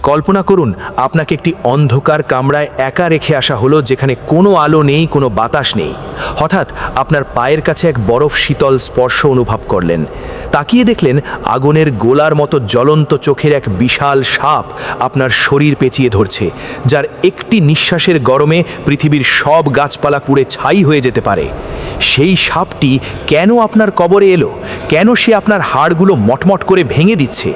কল্পনা করুন আপনাকে একটি অন্ধকার কামরায় একা রেখে আসা হলো, যেখানে কোনো আলো নেই, কোনো বাতাস নেই। হঠাৎ আপনার পায়ের কাছে এক বরফ শীতল স্পর্শ অনুভব করলেন। তাকিয়ে দেখলেন আগুনের গোলার মতো জ্বলন্ত চোখের এক বিশাল সাপ আপনার শরীর পেঁচিয়ে ধরছে, যার একটি নিঃশ্বাসের গরমে পৃথিবীর সব গাছপালা পুড়ে ছাই হয়ে যেতে পারে। সেই সাপটি কেন আপনার কবরে এলো? কেন সে আপনার হাড়গুলো মটমট করে ভেঙে দিচ্ছে?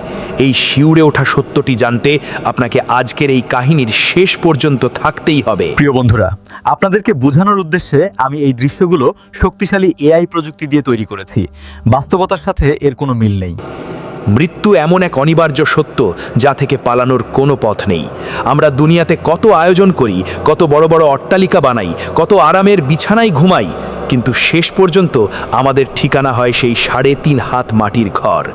এই শিউরে ওঠা সত্যটি জানতে আপনাকে আজকের এই কাহিনীর শেষ পর্যন্ত থাকতেই হবে। প্রিয় বন্ধুরা, আপনাদেরকে বোঝানোর উদ্দেশ্যে আমি এই দৃশ্যগুলো শক্তিশালী এআই প্রযুক্তি দিয়ে তৈরি করেছি। বাস্তবতার সাথে এর কোনো মিল নেই। মৃত্যু এমন এক অনিবার্য সত্য যা থেকে পালানোর কোনো পথ নেই। আমরা দুনিয়াতে কত আয়োজন করি, কত বড় বড় অট্টালিকা বানাই, কত আরামের বিছানায় ঘুমাই, কিন্তু শেষ পর্যন্ত আমাদের ঠিকানা হয় সেই 3.5 হাত মাটির ঘর।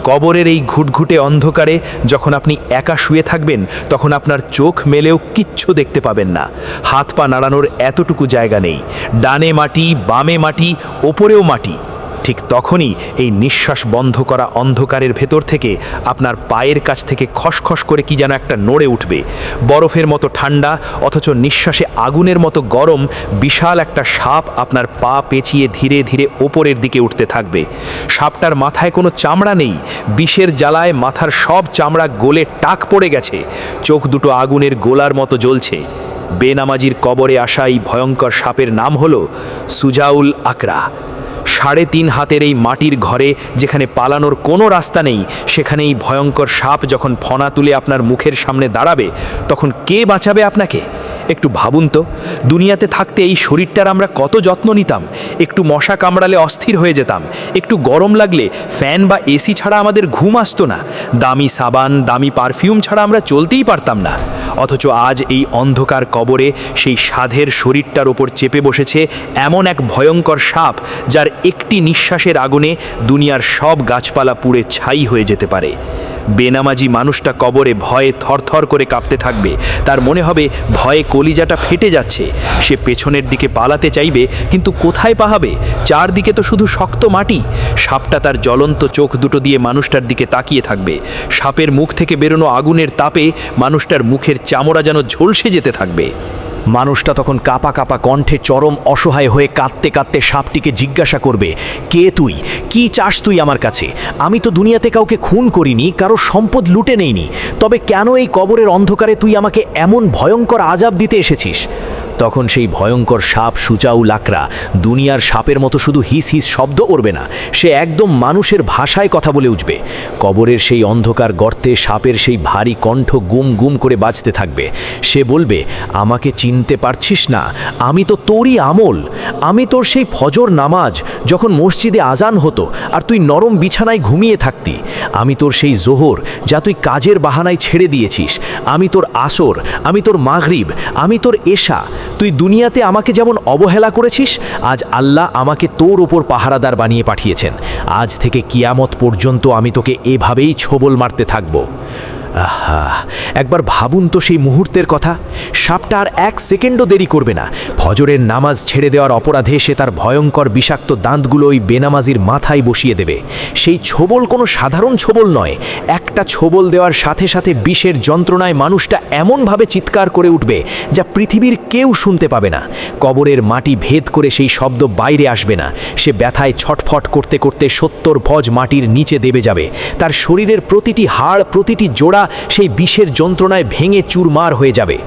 কবরের এই ঘুটঘুটে অন্ধকারে যখন আপনি একা শুয়ে থাকবেন, তখন আপনার চোখ মেলেও কিচ্ছু দেখতে পাবেন না। হাত পা নাড়ানোর এতটুকু জায়গা নেই। ডানে মাটি, বামে মাটি, ওপরেও মাটি। ঠিক তখনই এই নিঃশ্বাস বন্ধ করা অন্ধকারের ভেতর থেকে আপনার পায়ের কাছ থেকে খসখস করে কি যেন একটা নড়ে উঠবে। বরফের মতো ঠান্ডা অথচ নিঃশ্বাসে আগুনের মতো গরম বিশাল একটা সাপ আপনার পা পেঁচিয়ে ধীরে ধীরে ওপরের দিকে উঠতে থাকবে। সাপটার মাথায় কোনো চামড়া নেই। বিষের জ্বালায় মাথার সব চামড়া গলে টাক পড়ে গেছে। চোখ দুটো আগুনের গোলার মতো জ্বলছে। বেনামাজির কবরে আসা এই ভয়ঙ্কর সাপের নাম হলো সুজাউল আকরা। 3.5 হাতের এই মাটির ঘরে যেখানে পালানোর কোনো রাস্তা নেই, সেখানে এই ভয়ঙ্কর সাপ যখন ফনা তুলে আপনার মুখের সামনে দাঁড়াবে, তখন কে বাঁচাবে আপনাকে? একটু ভাবুন তো, দুনিয়াতে থাকতে এই শরীরটার আমরা কত যত্ন নিতাম। একটু মশা কামড়ালে অস্থির হয়ে যেতাম, একটু গরম লাগলে ফ্যান বা এসি ছাড়া আমাদের ঘুম আসতো না, দামি সাবান, দামি পারফিউম ছাড়া আমরা চলতেই পারতাম না। অথচ আজ এই অন্ধকার কবরে সেই সাধের শরীরটার ওপর চেপে বসেছে এমন এক ভয়ঙ্কর সাপ, যার একটি নিঃশ্বাসের আগুনে দুনিয়ার সব গাছপালা পুড়ে ছাই হয়ে যেতে পারে। বেনামাজি মানুষটা কবরে ভয়ে থরথর করে কাঁপতে থাকবে। তার মনে হবে ভয়ে কলিজাটা ফেটে যাচ্ছে। সে পেছনের দিকে পালাতে চাইবে, কিন্তু কোথায় পালাবে? চারদিকে তো শুধু শক্ত মাটি। সাপটা তার জ্বলন্ত চোখ দুটো দিয়ে মানুষটার দিকে তাকিয়ে থাকবে। সাপের মুখ থেকে বেরোনো আগুনের তাপে মানুষটার মুখের চামড়া যেন ঝলসে যেতে থাকবে। মানুষটা তখন কাঁপা কাঁপা কণ্ঠে চরম অসহায় হয়ে কাঁদতে কাঁদতে সাপটিকে জিজ্ঞাসা করবে, কে তুই? কি চাস তুই আমার কাছে? আমি তো দুনিয়াতে কাউকে খুন করিনি, কারো সম্পদ লুটে নেইনি, তবে কেন এই কবরের অন্ধকারে তুই আমাকে এমন ভয়ঙ্কর আযাব দিতে এসেছিস? তখন সেই ভয়ঙ্কর সাপ সুজাউল আকরা দুনিয়ার সাপের মতো শুধু হিস হিস শব্দ করবে না, সে একদম মানুষের ভাষায় কথা বলে উঠবে। কবরের সেই অন্ধকার গর্তে সাপের সেই ভারী কণ্ঠ গুম গুম করে বাজতে থাকবে। সে বলবে, আমাকে চিনতে পারছিস না? আমি তো তোরই আমল। আমি তোর সেই ফজর নামাজ, যখন মসজিদে আজান হতো আর তুই নরম বিছানায় ঘুমিয়ে থাকতি। আমি তোর সেই জোহর, যা তুই কাজের বাহানায় ছেড়ে দিয়েছিস। আমি তোর আসর, আমি তোর মাগরিব, আমি তোর এশা। তুই দুনিয়াতে আমাকে যেমন অবহেলা করেছিস, আজ আল্লাহ আমাকে তোর ওপর পাহারাদার বানিয়ে পাঠিয়েছেন। আজ থেকে কিয়ামত পর্যন্ত আমি তোকে এভাবেই ছোবল মারতে থাকবো। আহা, একবার ভাবুন তো সেই মুহূর্তের কথা। সাপটা আর 1 সেকেন্ডও দেরি করবে না। ফজরের নামাজ ছেড়ে দেওয়ার অপরাধে সে তার ভয়ঙ্কর বিষাক্ত দাঁতগুলো ওই বেনামাজির মাথায় বসিয়ে দেবে। সেই ছোবল কোনো সাধারণ ছোবল নয়। একটা ছোবল দেওয়ার সাথে সাথে বিষের যন্ত্রণায় মানুষটা এমনভাবে চিৎকার করে উঠবে, যা পৃথিবীর কেউ শুনতে পাবে না। কবরের মাটি ভেদ করে সেই শব্দ বাইরে আসবে না। সে ব্যথায় ছটফট করতে করতে 70 ভজ মাটির নিচে দেবে যাবে। তার শরীরের প্রতিটি হাড়, প্রতিটি জোড়া সেই বিষের যন্ত্রণায় ভেঙে চুরমার হয়ে যাবে।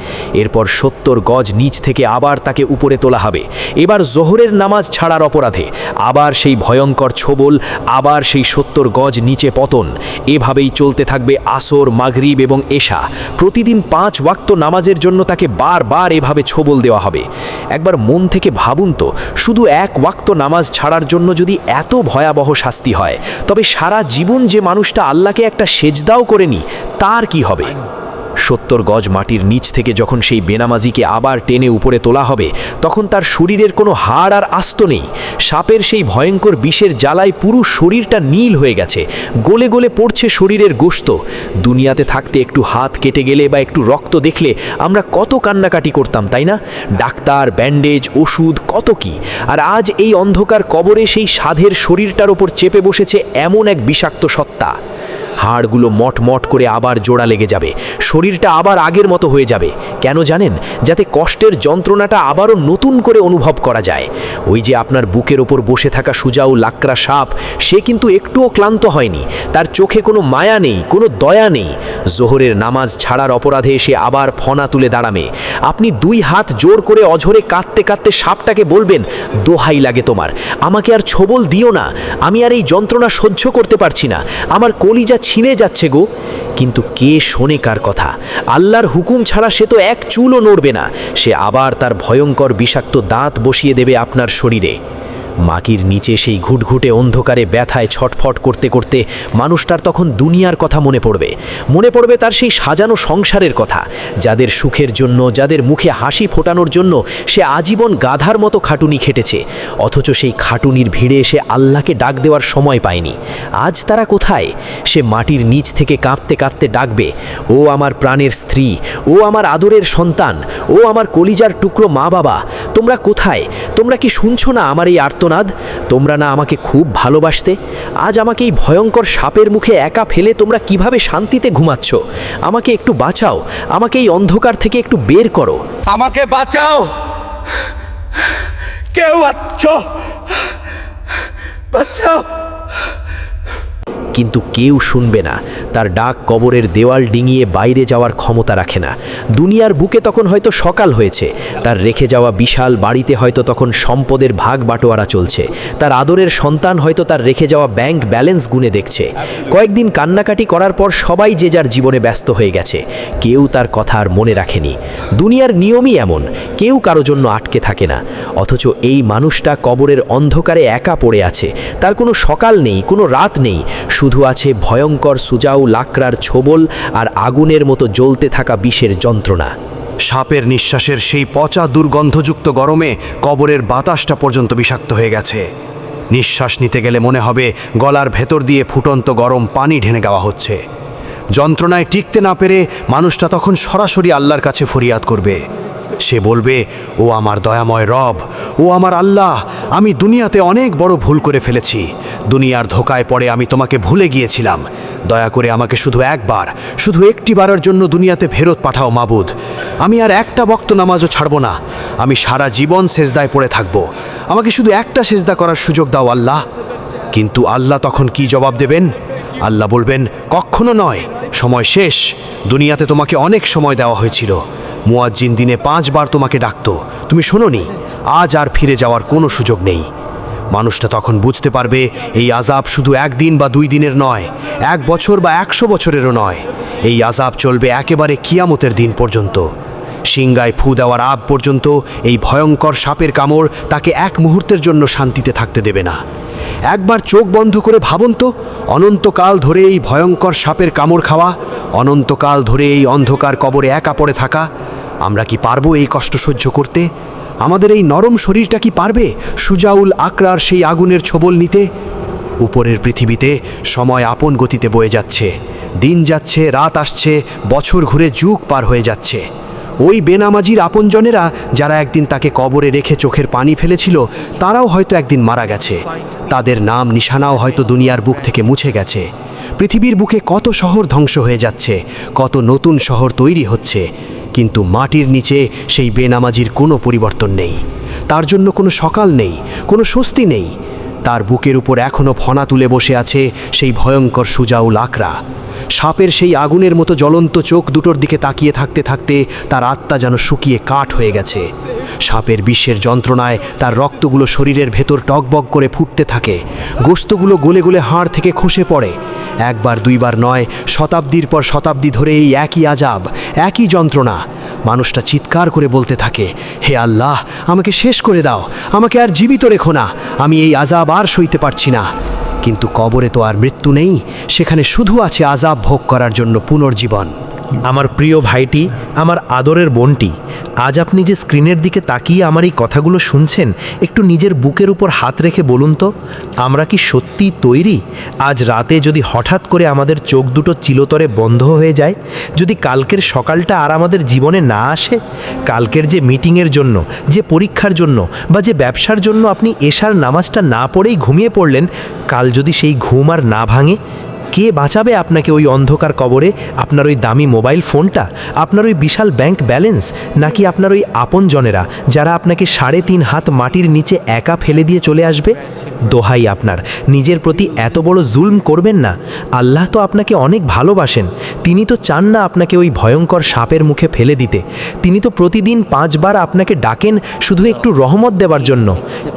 এরপর 70 গজ নিচ থেকে আবার তাকে উপরে তোলা হবে। এবার জোহরের নামাজ ছাড়ার অপরাধে আবার সেই ভয়ঙ্কর ছোবল, আবার সেই 70 গজ নিচে পতন। এভাবেই চলতে থাকবে আসর, মাগরিব এবং এশা। প্রতিদিন 5 ওয়াক্ত নামাজের জন্য তাকে বারবার এভাবে ছোবল দেওয়া হবে। একবার মন থেকে ভাবুন তো, শুধু 1 ওয়াক্ত নামাজ ছাড়ার জন্য যদি এত ভয়াবহ শাস্তি হয়, তবে সারা জীবন যে মানুষটা আল্লাহকে একটা সেজদাও করেনি, তার কি হবে? 70 গজ মাটির নিচ থেকে যখন সেই বেনামাজিকে আবার টেনে উপরে তোলা হবে, তখন তার শরীরের কোনো হাড় আর আস্ত নেই। সাপের সেই ভয়ঙ্কর বিষের জ্বালায় পুরো শরীরটা নীল হয়ে গেছে, গলে গলে পড়ছে শরীরের গোশত। দুনিয়াতে থাকতে একটু হাত কেটে গেলে বা একটু রক্ত দেখলে আমরা কত কান্নাকাটি করতাম, তাই না? ডাক্তার, ব্যান্ডেজ, ওষুধ, কত কি। আর আজ এই অন্ধকার কবরে সেই সাধের শরীরটার ওপর চেপে বসেছে এমন এক বিষাক্ত সত্তা। হাড়গুলো মটমট করে আবার জোড়া লেগে যাবে, শরীরটা আবার আগের মতো হয়ে যাবে। কেন জানেন? যাতে কষ্টের যন্ত্রণাটা আবারও নতুন করে অনুভব করা যায়। ওই যে আপনার বুকের ওপর বসে থাকা সুজাউ লাকড়া সাপ, সে কিন্তু একটুও ক্লান্ত হয়নি। তার চোখে কোনো মায়া নেই, কোনো দয়া নেই। জোহরের নামাজ ছাড়ার অপরাধে সে আবার ফনা তুলে দাঁড়াবে। আপনি 2 হাত জোর করে অঝরে কাঁদতে কাঁদতে সাপটাকে বলবেন, দোহাই লাগে তোমার, আমাকে আর ছোবল দিও না, আমি আর এই যন্ত্রণা সহ্য করতে পারছি না, আমার কলিজা ছিঁড়ে যাচ্ছে গো। কিন্তু কে শোনে কার কথা? আল্লাহর হুকুম ছাড়া সে তো এক চুলও নড়বে না। সে আবার তার ভয়ঙ্কর বিষাক্ত দাঁত বসিয়ে দেবে আপনার শরীরে। মাটির নিচে সেই ঘুটঘুটে অন্ধকারে ব্যথায় ছটফট করতে করতে মানুষটার তখন দুনিয়ার কথা মনে পড়বে তার সেই সাজানো সংসারের কথা, যাদের সুখের জন্য, যাদের মুখে হাসি ফোটানোর জন্য সে আজীবন গাধার মতো খাটুনি খেটেছে। অথচ সেই খাটুনির ভিড়ে এসে আল্লাহকে ডাক দেওয়ার সময় পায়নি। আজ তারা কোথায়? সে মাটির নিচ থেকে কাঁপতে কাঁপতে ডাকবে, ও আমার প্রাণের স্ত্রী, ও আমার আদরের সন্তান, ও আমার কলিজার টুকরো মা বাবা, তোমরা কোথায়? তোমরা কি শুনছো না আমার এই আর্তনাদ? তোমরা না আমাকে খুব ভালোবাসতে? আজ আমাকে এই ভয়ঙ্কর সাপের মুখে একা ফেলে তোমরা কিভাবে শান্তিতে ঘুমাচ্ছ? আমাকে একটু বাঁচাও, আমাকে এই অন্ধকার থেকে একটু বের করো। আমাকে বাঁচাও, কেউ আছো, বাঁচাও। কিন্তু কেউ শুনবে না। তার ডাক কবরের দেওয়াল ডিঙিয়ে বাইরে যাওয়ার ক্ষমতা রাখে না। দুনিয়ার বুকে তখন হয়তো সকাল হয়েছে, তার রেখে যাওয়া বিশাল বাড়িতে হয়তো তখন সম্পদের ভাগ বাটোয়ারা চলছে, তার আদরের সন্তান হয়তো তার রেখে যাওয়া ব্যাংক ব্যালেন্স গুনে দেখছে। কয়েকদিন কান্নাকাটি করার পর সবাই যে যার জীবনে ব্যস্ত হয়ে গেছে, কেউ তার কথা আর মনে রাখেনি। দুনিয়ার নিয়মই এমন, কেউ কারো জন্য আটকে থাকে না। অথচ এই মানুষটা কবরের অন্ধকারে একা পড়ে আছে। তার কোনো সকাল নেই, কোনো রাত নেই, শুধু আছে ভয়ঙ্কর সুজাউ লাকড়ার ছোবল আর আগুনের মতো জ্বলতে থাকা বিষের যন্ত্রণা। সাপের নিঃশ্বাসের সেই পচা দুর্গন্ধযুক্ত গরমে কবরের বাতাসটা পর্যন্ত বিষাক্ত হয়ে গেছে। নিঃশ্বাস নিতে গেলে মনে হবে গলার ভেতর দিয়ে ফুটন্ত গরম পানি ঢেনে দেওয়া হচ্ছে। যন্ত্রণায় টিকতে না পেরে মানুষটা তখন সরাসরি আল্লাহর কাছে ফরিয়াদ করবে। সে বলবে, ও আমার দয়াময় রব, ও আমার আল্লাহ, আমি দুনিয়াতে অনেক বড় ভুল করে ফেলেছি। দুনিয়ার ধোকায় পড়ে আমি তোমাকে ভুলে গিয়েছিলাম। দয়া করে আমাকে শুধু একবার, শুধু একটি বারের জন্য দুনিয়াতে ফেরত পাঠাও মাবুদ। আমি আর একটা বক্ত নামাজও ছাড়ব না। আমি সারা জীবন সেজদায় পড়ে থাকব। আমাকে শুধু একটা সেজদা করার সুযোগ দাও আল্লাহ। কিন্তু আল্লাহ তখন কি জবাব দেবেন? আল্লাহ বলবেন, কখনো নয়, সময় শেষ। দুনিয়াতে তোমাকে অনেক সময় দেওয়া হয়েছিল। মুয়াজ্জিন দিনে 5 বার তোমাকে ডাকতো, তুমি শোনোনি। আজ আর ফিরে যাওয়ার কোনো সুযোগ নেই। মানুষটা তখন বুঝতে পারবে এই আযাব শুধু 1 দিন বা 2 দিনের নয়, 1 বছর বা 100 বছরেরও নয়। এই আযাব চলবে একেবারে কিয়ামতের দিন পর্যন্ত। সিংগায় ফু দেওয়ার আগ পর্যন্ত এই ভয়ঙ্কর সাপের কামড় তাকে 1 মুহূর্তের জন্য শান্তিতে থাকতে দেবে না। একবার চোখ বন্ধ করে ভাবুন তো, অনন্তকাল ধরে এই ভয়ঙ্কর সাপের কামড় খাওয়া, অনন্তকাল ধরে এই অন্ধকার কবরে একা পড়ে থাকা। আমরা কি পারবো এই কষ্ট সহ্য করতে? আমাদের এই নরম শরীরটা কি পারবে সুজাউল আকরার সেই আগুনের ছোবল নিতে? উপরের পৃথিবীতে সময় আপন গতিতে বয়ে যাচ্ছে। দিন যাচ্ছে, রাত আসছে, বছর ঘুরে যুগ পার হয়ে যাচ্ছে। ওই বেনামাজির আপনজনেরা যারা একদিন তাকে কবরে রেখে চোখের পানি ফেলেছিল, তারাও হয়তো একদিন মারা গেছে। তাদের নাম নিশানাও হয়তো দুনিয়ার বুক থেকে মুছে গেছে। পৃথিবীর বুকে কত শহর ধ্বংস হয়ে যাচ্ছে, কত নতুন শহর তৈরি হচ্ছে, কিন্তু মাটির নিচে সেই বেনামাজির কোনো পরিবর্তন নেই। তার জন্য কোনো সকাল নেই, কোনো স্বস্তি নেই। তার বুকের উপর এখনও ফনা তুলে বসে আছে সেই ভয়ঙ্কর সুজাউল আকরা। সাপের সেই আগুনের মতো জ্বলন্ত চোখ দুটোর দিকে তাকিয়ে থাকতে থাকতে তার আত্মা যেন শুকিয়ে কাঠ হয়ে গেছে। সাপের বিষের যন্ত্রণায় তার রক্তগুলো শরীরের ভেতর টগবগ করে ফুটতে থাকে, গোশতগুলো গলে গলে হাড় থেকে খসে পড়ে। 1 বার 2 বার নয়, শতাব্দীর পর শতাব্দী ধরে এই একই আযাব, একই যন্ত্রণা। মানুষটা চিৎকার করে বলতে থাকে, হে আল্লাহ, আমাকে শেষ করে দাও, আমাকে আর জীবিত রেখো না, আমি এই আযাব আর সইতে পারছি না। কিন্তু কবরে তো আর মৃত্যু নেই, সেখানে শুধু আছে আযাব ভোগ করার জন্য পুনর্জীবন। আমার প্রিয় ভাইটি, আমার আদরের বোনটি, আজ আপনি যে স্ক্রিনের দিকে তাকিয়ে আমার এই কথাগুলো শুনছেন, একটু নিজের বুকের উপর হাত রেখে বলুন তো, আমরা কি সত্যি তৈরি? আজ রাতে যদি হঠাৎ করে আমাদের চোখ দুটো চিলতরে বন্ধ হয়ে যায়, যদি কালকের সকালটা আর আমাদের জীবনে না আসে, কালকের যে মিটিংয়ের জন্য, যে পরীক্ষার জন্য বা যে ব্যবসার জন্য আপনি এশার নামাজটা না পড়েই ঘুমিয়ে পড়লেন, কাল যদি সেই ঘুম আর না ভাঙে, কে বাঁচাবে আপনাকে ওই অন্ধকার কবরে? আপনার ওই দামি মোবাইল ফোনটা, আপনার ওই বিশাল ব্যাংক ব্যালেন্স, নাকি আপনার ওই আপনজনেরা যারা আপনাকে 3.5 হাত মাটির নিচে একা ফেলে দিয়ে চলে আসবে? দোহাই আপনার, নিজের প্রতি এত বড় জুলম করবেন না। আল্লাহ তো আপনাকে অনেক ভালোবাসেন। তিনি তো চান না আপনাকে ওই ভয়ঙ্কর সাপের মুখে ফেলে দিতে। তিনি তো প্রতিদিন 5 বার আপনাকে ডাকেন শুধু একটু রহমত দেওয়ার জন্য।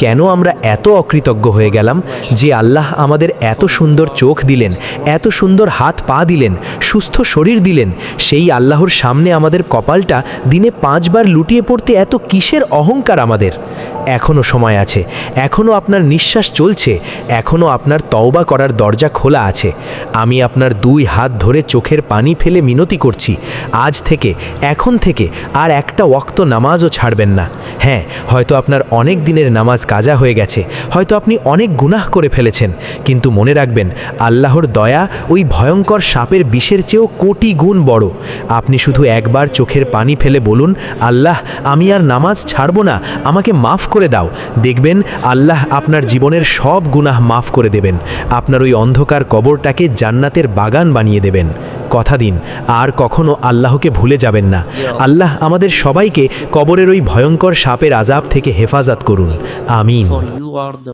কেন আমরা এত অকৃতজ্ঞ হয়ে গেলাম যে আল্লাহ আমাদের এত সুন্দর চোখ দিলেন, এত সুন্দর হাত পা দিলেন, সুস্থ শরীর দিলেন? সেই আল্লাহর সামনে আমাদের কপালটা দিনে 5 বার লুটিয়ে পড়তে এত কিসের অহংকার আমাদের? এখনও সময় আছে, এখনও আপনার নিঃশ্বাস চলছে, এখনও আপনার তওবা করার দরজা খোলা আছে। আমি আপনার 2 হাত ধরে চোখের পানি ফেলে মিনতি করছি, আজ থেকে, এখন থেকে আর একটা ওয়াক্ত নামাজও ছাড়বেন না। হ্যাঁ, হয়তো আপনার অনেক দিনের নামাজ কাজা হয়ে গেছে, হয়তো আপনি অনেক গুনাহ করে ফেলেছেন, কিন্তু মনে রাখবেন আল্লাহর দয়া ওই ভয়ঙ্কর সাপের বিষের চেয়েও কোটি গুণ বড়। আপনি শুধু একবার চোখের পানি ফেলে বলুন, আল্লাহ, আমি আর নামাজ ছাড়ব না, আমাকে মাফ করে দাও। দেখবেন আল্লাহ আপনার জীবনের সব গুনাহ মাফ করে দেবেন, আপনার ওই অন্ধকার কবরটাকে জান্নাতের বাগান বানিয়ে দেবেন। কথা দিন আর কখনো আল্লাহকে ভুলে যাবেন না। আল্লাহ আমাদের সবাইকে কবরের ওই ভয়ঙ্কর সাপের আযাব থেকে হেফাজত করুন। আমিন। For you are the